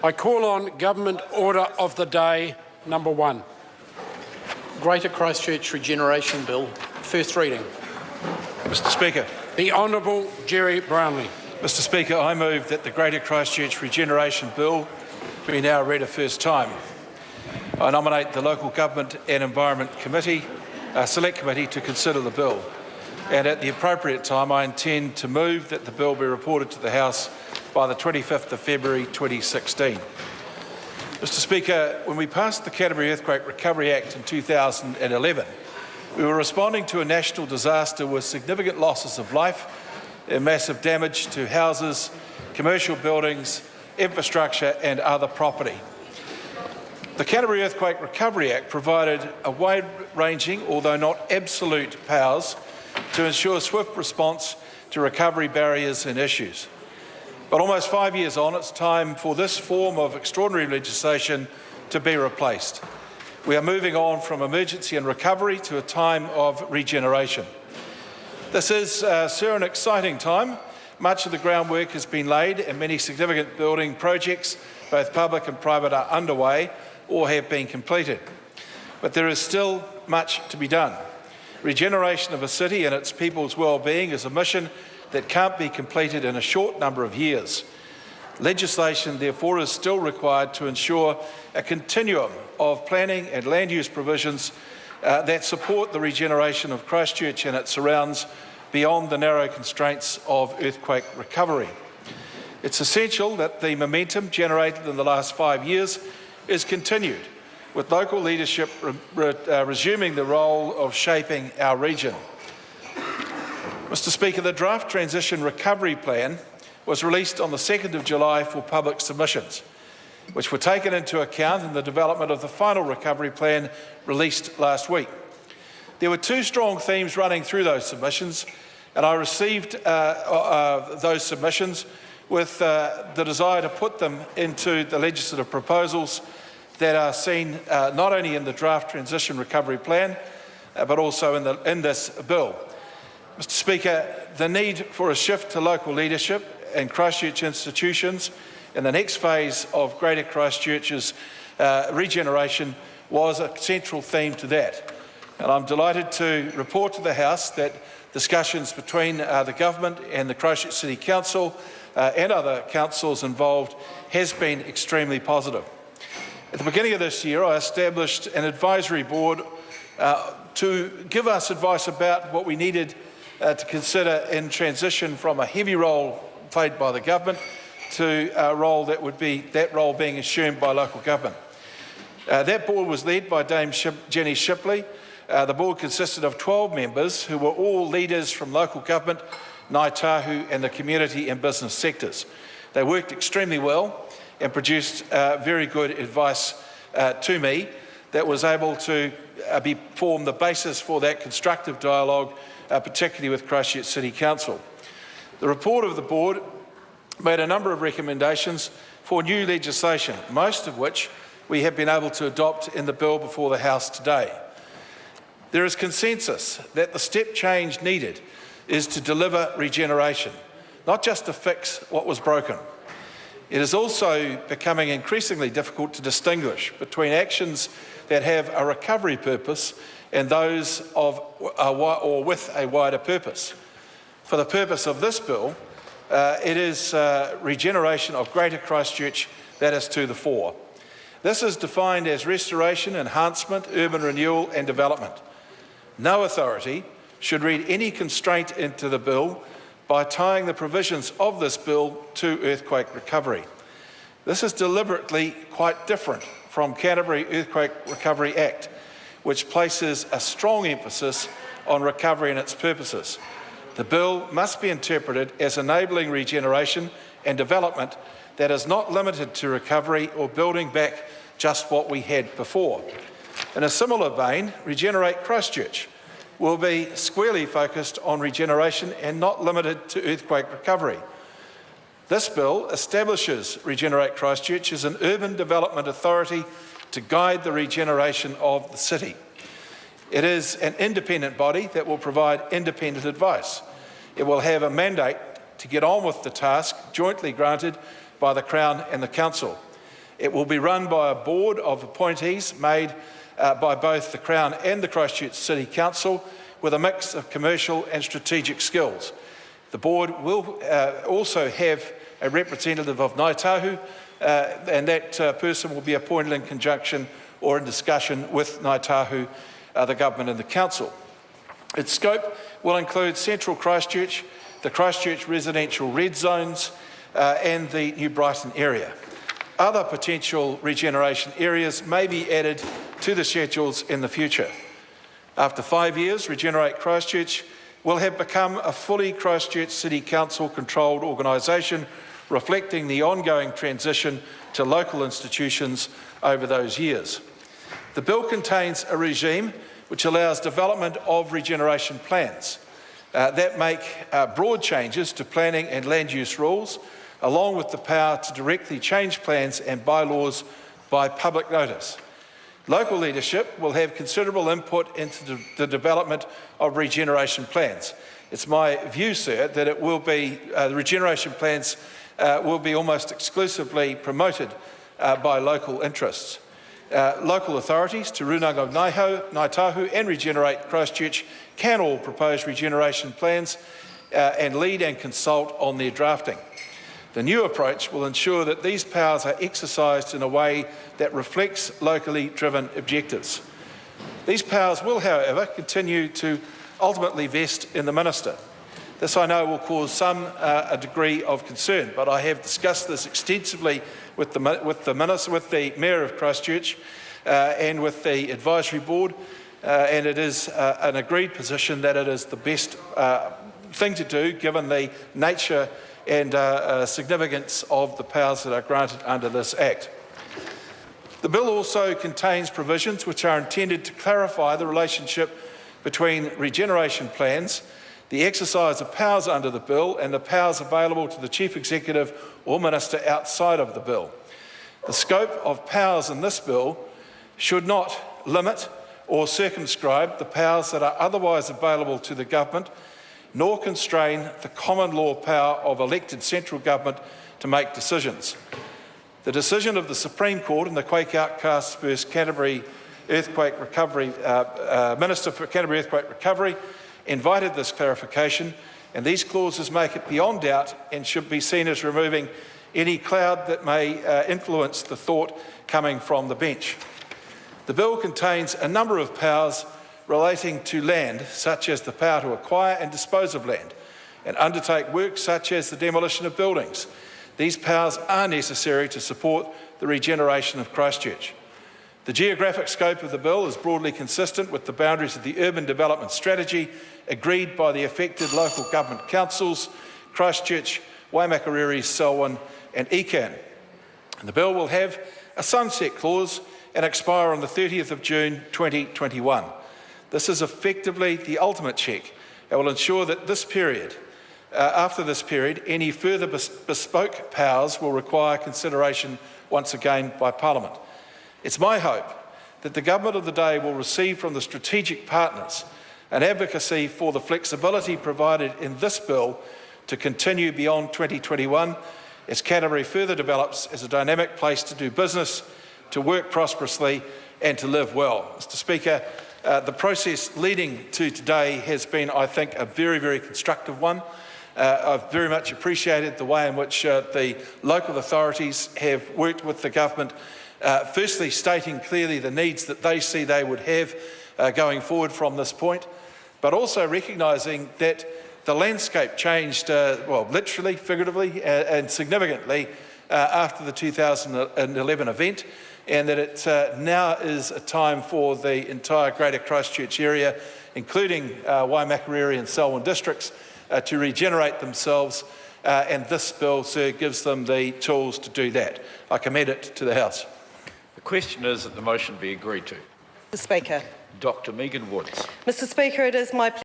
I call on Government Order of the Day number 1. Greater Christchurch Regeneration Bill, first reading. Mr Speaker. The Honourable Jerry Brownlee. Mr Speaker, I move that the Greater Christchurch Regeneration Bill be now read a first time. I nominate the Local Government and Environment Committee, Select Committee to consider the bill. And at the appropriate time, I intend to move that the bill be reported to the House by the 25th of February 2016. Mr Speaker, when we passed the Canterbury Earthquake Recovery Act in 2011, we were responding to a national disaster with significant losses of life and massive damage to houses, commercial buildings, infrastructure and other property. The Canterbury Earthquake Recovery Act provided a wide-ranging, although not absolute, powers to ensure swift response to recovery barriers and issues. But almost 5 years on, it's time for this form of extraordinary legislation to be replaced. We are moving on from emergency and recovery to a time of regeneration. This is, sir, an exciting time. Much of the groundwork has been laid and many significant building projects, both public and private, are underway or have been completed. But there is still much to be done. Regeneration of a city and its people's well-being is a mission that can't be completed in a short number of years. Legislation, therefore, is still required to ensure a continuum of planning and land use provisions that support the regeneration of Christchurch and its surrounds beyond the narrow constraints of earthquake recovery. It's essential that the momentum generated in the last 5 years is continued, with local leadership resuming the role of shaping our region. Mr Speaker, the draft Transition Recovery Plan was released on the 2nd of July for public submissions, which were taken into account in the development of the final recovery plan released last week. There were two strong themes running through those submissions, and I received those submissions with the desire to put them into the legislative proposals that are seen not only in the draft Transition Recovery Plan, but also in this bill. Mr Speaker, the need for a shift to local leadership and Christchurch institutions in the next phase of Greater Christchurch's regeneration was a central theme to that. And I'm delighted to report to the House that discussions between the Government and the Christchurch City Council and other councils involved has been extremely positive. At the beginning of this year, I established an advisory board to give us advice about what we needed to consider in transition from a heavy role played by the Government to a role that would be that role being assumed by local government. That board was led by Dame Jenny Shipley. The board consisted of 12 members who were all leaders from local government, Ngāi Tahu and the community and business sectors. They worked extremely well and produced very good advice to me that was able to form the basis for that constructive dialogue, particularly with Christchurch City Council. The report of the board made a number of recommendations for new legislation, most of which we have been able to adopt in the bill before the House today. There is consensus that the step change needed is to deliver regeneration, not just to fix what was broken. It is also becoming increasingly difficult to distinguish between actions that have a recovery purpose and those of or with a wider purpose. For the purpose of this bill, it is regeneration of Greater Christchurch that is to the fore. This is defined as restoration, enhancement, urban renewal and development. No authority should read any constraint into the bill by tying the provisions of this bill to earthquake recovery. This is deliberately quite different from Canterbury Earthquake Recovery Act, which places a strong emphasis on recovery and its purposes. The bill must be interpreted as enabling regeneration and development that is not limited to recovery or building back just what we had before. In a similar vein, Regenerate Christchurch will be squarely focused on regeneration and not limited to earthquake recovery. This bill establishes Regenerate Christchurch as an urban development authority to guide the regeneration of the city. It is an independent body that will provide independent advice. It will have a mandate to get on with the task jointly granted by the Crown and the Council. It will be run by a board of appointees made by both the Crown and the Christchurch City Council with a mix of commercial and strategic skills. The board will also have a representative of Ngāi Tahu, and that person will be appointed in conjunction or in discussion with Ngāi Tahu, the government and the council. Its scope will include central Christchurch, the Christchurch residential red zones and the New Brighton area. Other potential regeneration areas may be added to the schedules in the future. After 5 years, Regenerate Christchurch will have become a fully Christchurch City Council controlled organisation, reflecting the ongoing transition to local institutions over those years. The bill contains a regime which allows development of regeneration plans that make broad changes to planning and land use rules, along with the power to directly change plans and bylaws by public notice. Local leadership will have considerable input into the development of regeneration plans. It's my view, sir, that it will be the regeneration plans will be almost exclusively promoted by local interests. Local authorities, Te Runanga of Ngāi Tahu and Regenerate Christchurch can all propose regeneration plans and lead and consult on their drafting. The new approach will ensure that these powers are exercised in a way that reflects locally driven objectives. These powers will, however, continue to ultimately vest in the Minister. This, I know, will cause some a degree of concern, but I have discussed this extensively with the Minister, with the Mayor of Christchurch and with the Advisory Board, and it is an agreed position that it is the best thing to do given the nature and significance of the powers that are granted under this Act. The bill also contains provisions which are intended to clarify the relationship between regeneration plans, the exercise of powers under the bill, and the powers available to the Chief Executive or Minister outside of the bill. The scope of powers in this bill should not limit or circumscribe the powers that are otherwise available to the government, nor constrain the common law power of elected central government to make decisions. The decision of the Supreme Court in the Quake Outcasts v Canterbury Earthquake Recovery, Minister for Canterbury Earthquake Recovery, invited this clarification, and these clauses make it beyond doubt and should be seen as removing any cloud that may influence the thought coming from the bench. The bill contains a number of powers relating to land, such as the power to acquire and dispose of land, and undertake work such as the demolition of buildings. These powers are necessary to support the regeneration of Christchurch. The geographic scope of the bill is broadly consistent with the boundaries of the urban development strategy agreed by the affected local government councils, Christchurch, Waimakariri, Selwyn and Ecan. The bill will have a sunset clause and expire on the 30th of June 2021. This is effectively the ultimate check and will ensure that this period, after this period, any further bespoke powers will require consideration once again by Parliament. It's my hope that the government of the day will receive from the strategic partners an advocacy for the flexibility provided in this bill to continue beyond 2021 as Canterbury further develops as a dynamic place to do business, to work prosperously and to live well. Mr. Speaker, the process leading to today has been, I think, a very, very constructive one. I've very much appreciated the way in which the local authorities have worked with the government, firstly stating clearly the needs that they see they would have going forward from this point, but also recognising that the landscape changed, well, literally, figuratively and significantly after the 2011 event, and that it now is a time for the entire Greater Christchurch area, including Waimakariri and Selwyn districts, to regenerate themselves, and this bill, sir, gives them the tools to do that. I commend it to the House. The question is that the motion be agreed to. Mr. Speaker. Dr. Megan Woods. Mr. Speaker, it is my pleasure